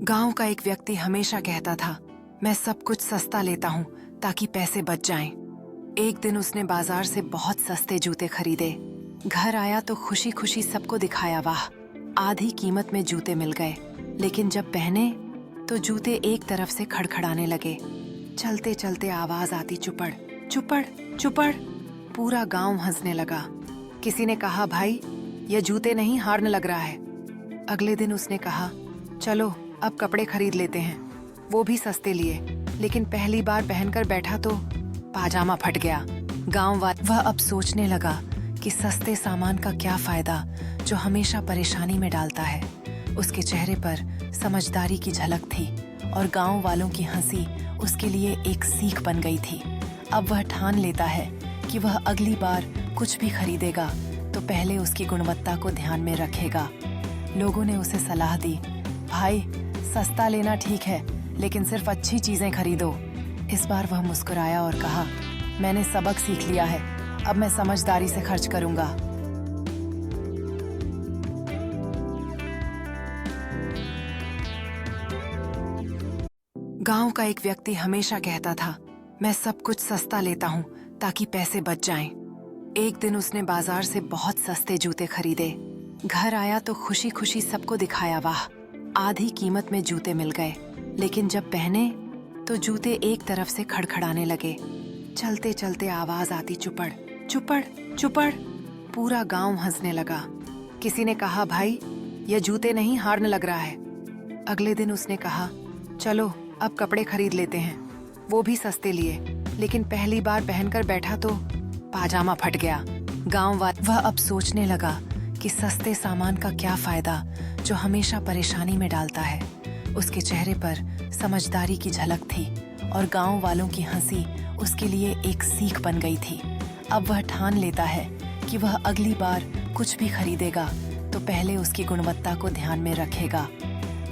गांव का एक व्यक्ति हमेशा कहता था, मैं सब कुछ सस्ता लेता हूँ ताकि पैसे बच जाएं। एक दिन उसने बाजार से बहुत सस्ते जूते खरीदे। घर आया तो खुशी खुशी सबको दिखाया, वाह, आधी कीमत में जूते मिल गए। लेकिन जब पहने तो जूते एक तरफ से खड़खड़ाने लगे। चलते चलते आवाज आती, चुपड़ चुपड़ चुपड़। पूरा गांव हंसने लगा। किसी ने कहा, भाई ये जूते नहीं, हार्न लग रहा है। अगले दिन उसने कहा, चलो अब कपड़े खरीद लेते हैं। वो भी सस्ते लिए, लेकिन पहली बार पहनकर बैठा तो पाजामा फट गया। गांव वाला वह अब सोचने लगा कि सस्ते सामान का क्या फायदा जो हमेशा परेशानी में डालता है। उसके चेहरे पर समझदारी की झलक थी और गांव वालों की हंसी उसके लिए एक सीख बन गई थी। अब वह ठान लेता है कि वह अगली बार कुछ भी खरीदेगा तो पहले उसकी गुणवत्ता को ध्यान में रखेगा। लोगों ने उसे सलाह दी, भाई सस्ता लेना ठीक है, लेकिन सिर्फ अच्छी चीजें खरीदो। इस बार वह मुस्कुराया और कहा, मैंने सबक सीख लिया है, अब मैं समझदारी से खर्च करूंगा। गांव का एक व्यक्ति हमेशा कहता था, मैं सब कुछ सस्ता लेता हूँ ताकि पैसे बच जाएं। एक दिन उसने बाजार से बहुत सस्ते जूते खरीदे। घर आया तो खुशी खुशी सबको दिखाया, वाह, आधी कीमत में जूते मिल गए। लेकिन जब पहने तो जूते एक तरफ से खड़खड़ाने लगे। चलते चलते आवाज आती, चुपड़ चुपड़ चुपड़। पूरा गांव हंसने लगा। किसी ने कहा, भाई ये जूते नहीं, हार्न लग रहा है। अगले दिन उसने कहा, चलो अब कपड़े खरीद लेते हैं। वो भी सस्ते लिए, लेकिन पहली बार पहनकर बैठा तो पाजामा फट गया। गांव वाला वह अब सोचने लगा कि सस्ते सामान का क्या फायदा जो हमेशा परेशानी में डालता है। उसके चेहरे पर समझदारी की झलक थी और गांव वालों की हंसी उसके लिए एक सीख बन गई थी। अब वह ठान लेता है कि वह अगली बार कुछ भी खरीदेगा तो पहले उसकी गुणवत्ता को ध्यान में रखेगा।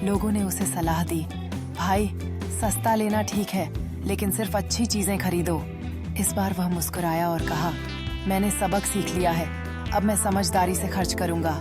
लोगों ने उसे सलाह दी, भाई सस्ता लेना ठीक है, लेकिन सिर्फ अच्छी चीजें खरीदो। इस बार वह मुस्कुराया और कहा, मैंने सबक सीख लिया है, अब मैं समझदारी से खर्च करूंगा।